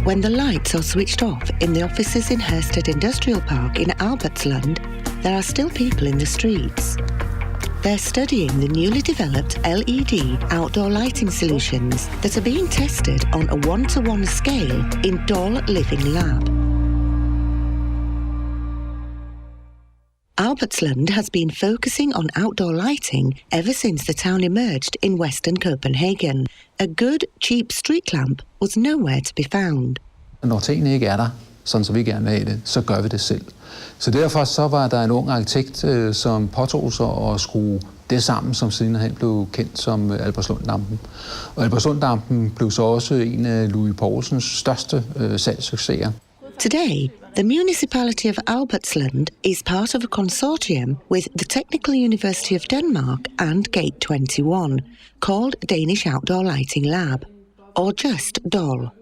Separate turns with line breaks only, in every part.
when the lights are switched off in the offices in Hersted Industrial Park in Albertslund, there are still people in the streets. They're studying the newly developed LED outdoor lighting solutions that are being tested on a one-to-one scale in Doll Living Lab. Albertslund has been focusing on outdoor lighting ever since the town emerged in western Copenhagen. A good, cheap street lamp was nowhere to be found.
Når tingene ikke er der, sådan som vi gerne vil have det, så gør vi det selv. Så derfor så var der en ung arkitekt, som påtog sig at skrue det sammen, som sidenhen blev kendt som Albertslund Lampen. Og Albertslund Lampen blev så også en af Louis Poulsens største salgssucceser.
Today, the municipality of Albertslund is part of a consortium with the Technical University of Denmark and Gate 21, called Danish Outdoor Lighting Lab, or just DOL.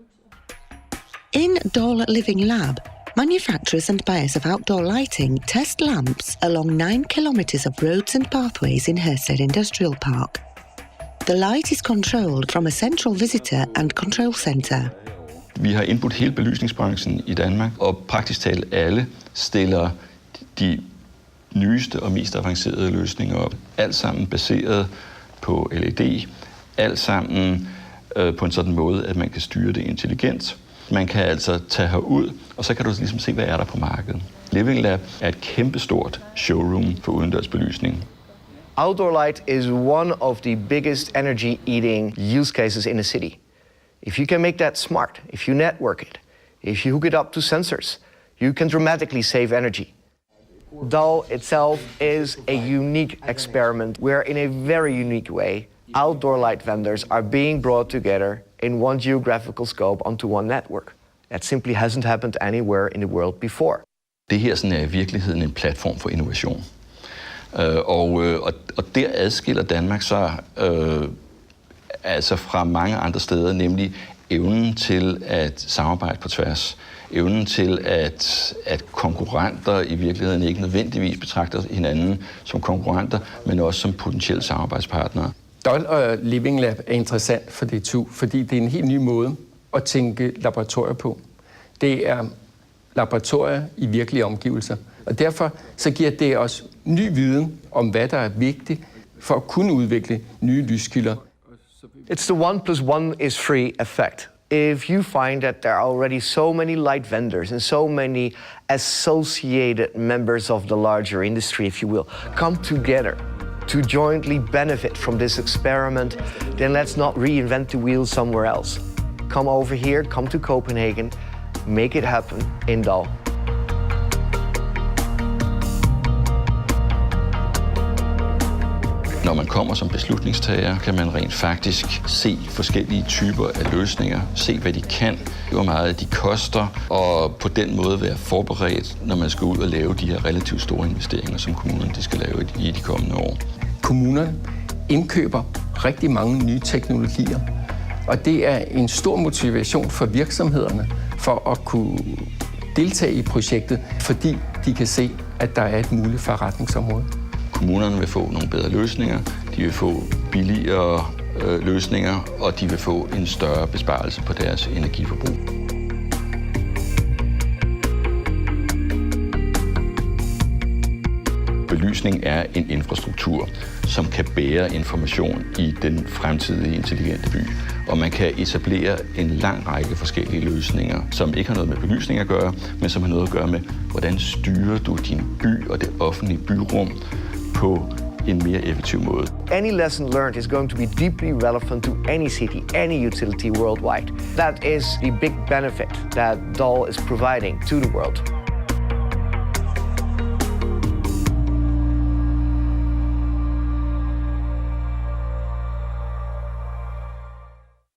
In DOL Living Lab, manufacturers and buyers of outdoor lighting test lamps along 9 kilometers of roads and pathways in Hersted Industrial Park. The light is controlled from a central visitor and control center.
Vi har indbudt hele belysningsbranchen i Danmark, og praktisk talt alle stiller de nyeste og mest avancerede løsninger op. Alt sammen baseret på LED, alt sammen på en sådan måde, at man kan styre det intelligent. Man kan altså tage herud, og så kan du ligesom se, hvad er der på markedet. Living Lab er et kæmpestort showroom for udendørs belysning.
Outdoor light is one of the biggest energy-eating use cases in a city. If you can make that smart, if you network it, if you hook it up to sensors, you can dramatically save energy. DOL itself is a unique experiment where, in a very unique way, outdoor light vendors are being brought together in one geographical scope onto one network. That simply hasn't happened anywhere in the world before.
Det her sådan er i virkeligheden en platform for innovation. Og der adskiller Danmark sig altså fra mange andre steder, nemlig evnen til at samarbejde på tværs. Evnen til, at konkurrenter i virkeligheden ikke nødvendigvis betragter hinanden som konkurrenter, men også som potentielle samarbejdspartnere.
DOL og Living Lab er interessant for DTU, fordi det er en helt ny måde at tænke laboratorier på. Det er laboratorier i virkelige omgivelser, og derfor så giver det os ny viden om, hvad der er vigtigt for at kunne udvikle nye lyskilder.
It's the 1 + 1 is free effect. If you find that there are already so many light vendors and so many associated members of the larger industry, if you will, come together to jointly benefit from this experiment, then let's not reinvent the wheel somewhere else. Come over here, come to Copenhagen, make it happen in DOL.
Når man kommer som beslutningstager, kan man rent faktisk se forskellige typer af løsninger, se hvad de kan, hvor meget de koster, og på den måde være forberedt, når man skal ud og lave de her relativt store investeringer, som kommunerne skal lave i de kommende år.
Kommunerne indkøber rigtig mange nye teknologier, og det er en stor motivation for virksomhederne for at kunne deltage i projektet, fordi de kan se, at der er et muligt forretningsområde.
Kommunerne vil få nogle bedre løsninger, de vil få billigere løsninger, og de vil få en større besparelse på deres energiforbrug. Belysning er en infrastruktur, som kan bære information i den fremtidige intelligente by. Og man kan etablere en lang række forskellige løsninger, som ikke har noget med belysning at gøre, men som har noget at gøre med, hvordan styrer du din by og det offentlige byrum på en mere effektiv måde.
Any lesson learned is going to be deeply relevant to any city, any utility worldwide. That is the big benefit that DOL is providing to the world.